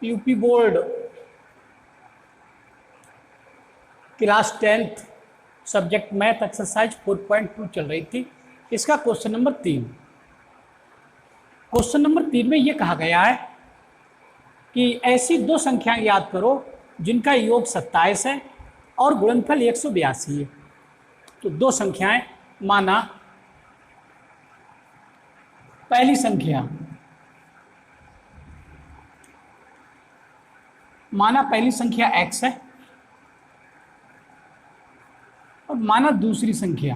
UP board class 10th subject math exercise 4.2 चल रही थी। इसका क्वेश्चन नंबर 3। क्वेश्चन नंबर 3 में ये कहा गया है कि ऐसी दो संख्याएं याद करो जिनका योग 27 है और गुणनफल 182 है। तो दो संख्याएं, माना पहली संख्या x है और माना दूसरी संख्या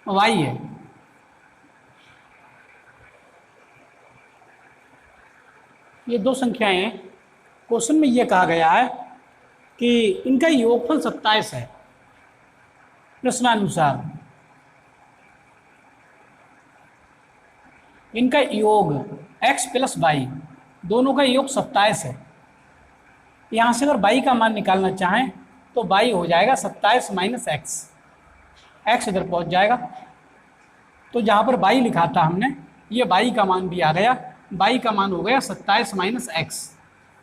y है। ये दो संख्याएं हैं। क्वेश्चन में यह कहा गया है कि इनका योगफल 27 है। प्रश्नानुसार इनका योग x प्लस वाई, दोनों का योग 27 है। यहाँ से अगर y का मान निकालना चाहें तो y हो जाएगा 27 माइनस एक्स। x इधर पहुँच जाएगा, तो जहाँ पर y लिखा था हमने, ये y का मान भी आ गया। y का मान हो गया 27 माइनस एक्स।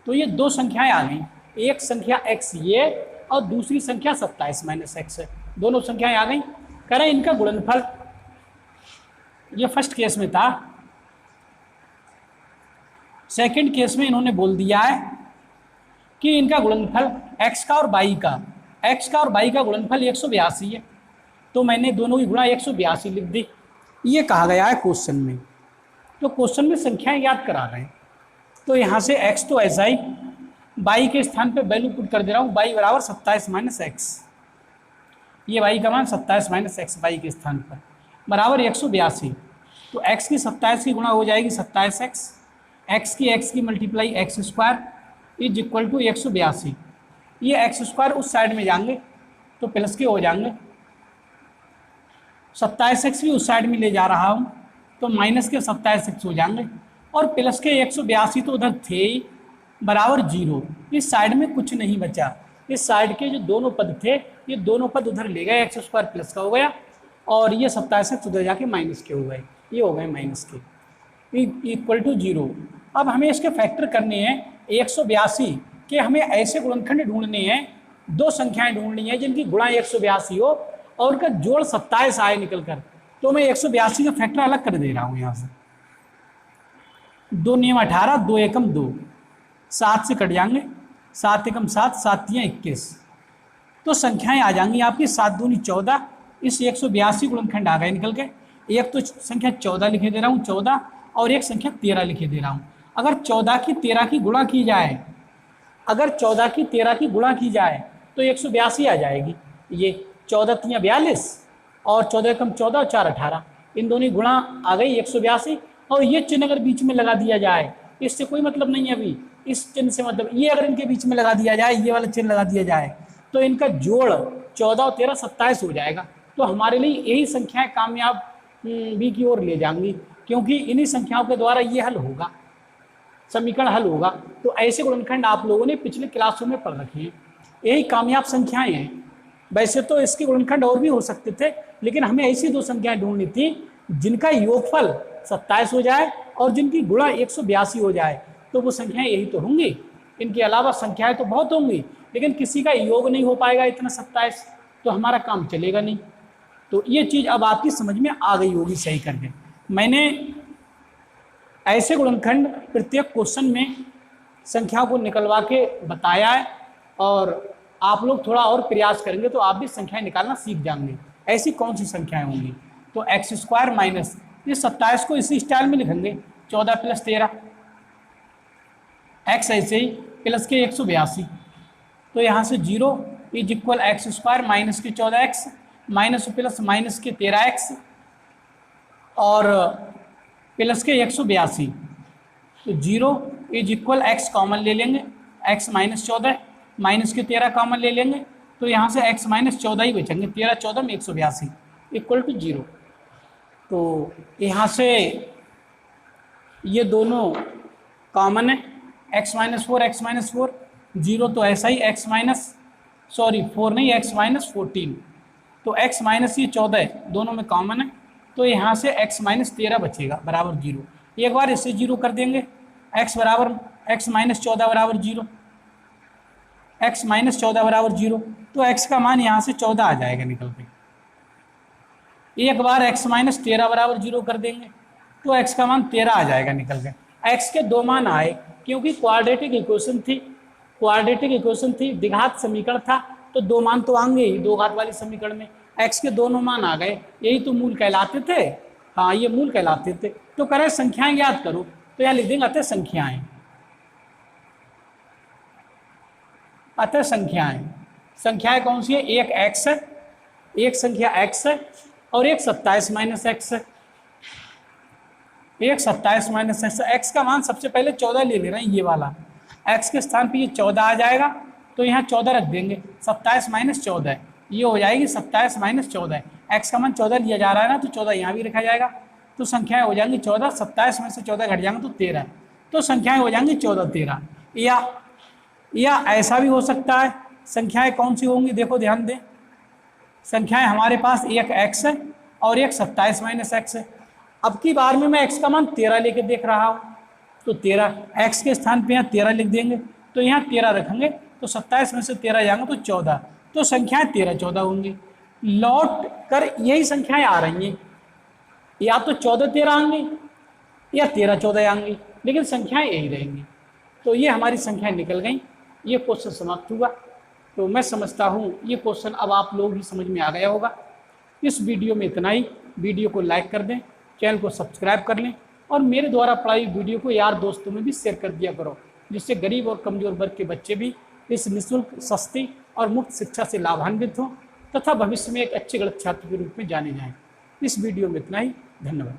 तो ये दो संख्याएं आ गई, एक संख्या x ये और दूसरी संख्या 27 माइनस एक्स है। दोनों संख्याएं आ गई। करें इनका गुणनफल। ये फर्स्ट केस में था। सेकंड केस में इन्होंने बोल दिया है कि इनका गुणनफल x का और y का गुणनफल 182 है। तो मैंने दोनों की गुणा 182 लिख दी। ये कहा गया है क्वेश्चन में। तो क्वेश्चन में संख्याएं याद करा रहे हैं। तो यहाँ से x तो ऐसा ही, y के स्थान पे वैल्यू पुट कर दे रहा हूँ। y बराबर 27 माइनस एक्स। ये y का मान 27 माइनस एक्स y के स्थान पर बराबर 182। तो x की 27 की गुणा हो जाएगी 27x, x की multiply x square is equal to 182। ये एक्स स्क्वायर उस साइड में जाएंगे तो प्लस के हो जाएंगे। 27x भी उस साइड में ले जा रहा हूँ तो माइनस के 27x हो जाएंगे और प्लस के 182 तो उधर थे ही, बराबर 0। इस साइड में कुछ नहीं बचा। इस साइड के जो दोनों पद थे, ये दोनों पद उधर ले गए, एक्स स्क्वायर प्लस का हो गया और ये 27x उधर जाके माइनस के हो गए। ये हो गए माइनस के इक्वल टू 0। अब हमें इसके फैक्टर करने हैं 182 के। हमें ऐसे गुणनखंड ढूंढने हैं, दो संख्याएं ढूंढनी है जिनकी गुणा 182 हो और उनका जोड़ 27 आए निकल कर। तो मैं 182 का फैक्टर अलग कर दे रहा हूं। यहाँ से 2 नियम 18, 2 एकम 2, 7 से कट जाएंगे, 7 एकम 7, 7 तियां 21। तो संख्याएं आ जाएंगी आपकी 7 दूनी 14। इस 182 गुणनखंड आ गए निकल के। एक तो संख्या 14 लिखे दे रहा हूँ, 14, और एक संख्या 13 लिखे दे रहा हूँ। अगर 14 की 13 की गुणा की जाए, तो 182 आ जाएगी। ये 14 तियां 42 और 14 कम 14 और 4 18, इन दोनों गुणा आ गई 182। और ये चिन्ह अगर बीच में लगा दिया जाए, इससे कोई मतलब नहीं है अभी, इस चिन्ह से मतलब ये अगर इनके बीच में लगा दिया जाए, ये वाला चिन्ह लगा दिया जाए, तो इनका जोड़ 14 और 13 27 हो जाएगा। तो हमारे लिए यही संख्याएं कामयाब भी की ओर ले जाएंगी, क्योंकि इन्हीं संख्याओं के द्वारा ये हल होगा, समीकरण हल होगा। तो ऐसे गुणनखंड आप लोगों ने पिछले क्लासों में पढ़ रखे हैं। यही कामयाब संख्याएं हैं। वैसे तो इसके गुणनखंड और भी हो सकते थे, लेकिन हमें ऐसी दो संख्याएं ढूंढनी थी जिनका योगफल 27 हो जाए और जिनकी गुणा 182 हो जाए। तो वो संख्याएं यही तो होंगी। इनके अलावा संख्याएं तो बहुत होंगी, लेकिन किसी का योग नहीं हो पाएगा इतना 27, तो हमारा काम चलेगा नहीं। तो ये चीज़ अब आपकी समझ में आ गई होगी सही करके। मैंने ऐसे गुणनखंड प्रत्येक क्वेश्चन में संख्याओं को निकलवा के बताया है, और आप लोग थोड़ा और प्रयास करेंगे तो आप भी संख्याएं निकालना सीख जाएंगे। ऐसी कौन सी संख्याएं होंगी? तो एक्स स्क्वायर माइनस, ये 27 को इसी स्टाइल में लिखेंगे, 14 प्लस 13, एक्स ऐसे ही प्लस के 182। तो यहाँ से 0 is equal x square minus के 14x माइनस प्लस माइनस के 13x और प्लस के 182। तो 0 इज इक्वल एक्स कॉमन ले लेंगे, x माइनस 14 माइनस के 13 कॉमन ले लेंगे, तो यहाँ से x माइनस 14 ही बचेंगे। 13 14 में 182 इक्वल टू 0। तो यहाँ से ये दोनों कॉमन है, x माइनस 4 0 तो ऐसा ही x माइनस 4 नहीं, x माइनस 14। तो x माइनस ये 14 दोनों में कॉमन है, तो यहाँ से x माइनस 13 बचेगा बराबर 0। एक बार इससे 0 कर देंगे, x माइनस 14 बराबर 0, x माइनस 14 बराबर 0, तो x का मान यहाँ से 14 आ जाएगा निकल के। एक बार x माइनस 13 बराबर 0 कर देंगे तो x का मान 13 आ जाएगा निकल के। x के दो मान आए क्योंकि क्वाड्रेटिक इक्वेशन थी, द्विघात समीकरण था, तो दो मान तो आएंगे ही दो घात वाली समीकरण में। x के दोनों मान आ गए, यही तो मूल कहलाते थे। हाँ, ये मूल कहलाते थे। तो करें संख्याएं याद करो, तो यहाँ लिख देंगे अतः संख्याएं। संख्याएं कौन सी है? एक x है, एक संख्या x है और एक 27 माइनस x है। एक 27 माइनस x का मान सबसे पहले 14 ले रहे हैं, ये वाला x के स्थान पे ये 14 आ जाएगा, तो यहाँ 14 रख देंगे। 27 माइनस 14 ये हो जाएगी 27 माइनस 14। x का मान 14 लिया जा रहा है ना, तो 14 यहाँ भी रखा जाएगा, तो संख्याएं हो जाएंगी 14। 27 में से 14 घट जाएंगे तो 13, तो संख्याएं हो जाएंगी 14 13। या ऐसा भी हो सकता है। संख्याएं कौन सी होंगी? देखो ध्यान दें, संख्याएं हमारे पास एक x है और एक 27 माइनस x है। अब की बार में मैं x का मान 13 लेके देख रहा हूँ, तो 13 x के स्थान पे यहाँ 13 लिख देंगे, तो यहाँ 13 रखेंगे, तो 27 में से 13 जाएंगे तो 14, तो संख्याएं 13 14 होंगी। लौट कर यही संख्याएं आ रही हैं, या तो 14 13 आएंगी या 13 14 आएंगी, लेकिन संख्याएं यही रहेंगी। तो ये हमारी संख्याएं निकल गई। ये क्वेश्चन समाप्त हुआ। तो मैं समझता हूँ ये क्वेश्चन अब आप लोग भी समझ में आ गया होगा। इस वीडियो में इतना ही। वीडियो को लाइक कर दें, चैनल को सब्सक्राइब कर लें और मेरे द्वारा पढ़ाई वीडियो को यार दोस्तों में भी शेयर कर दिया करो, जिससे गरीब और कमजोर वर्ग के बच्चे भी इस निःशुल्क, सस्ती और मुफ्त शिक्षा से लाभान्वित हों तथा भविष्य में एक अच्छे गणित छात्र के रूप में जाने जाएं। इस वीडियो में इतना ही। धन्यवाद।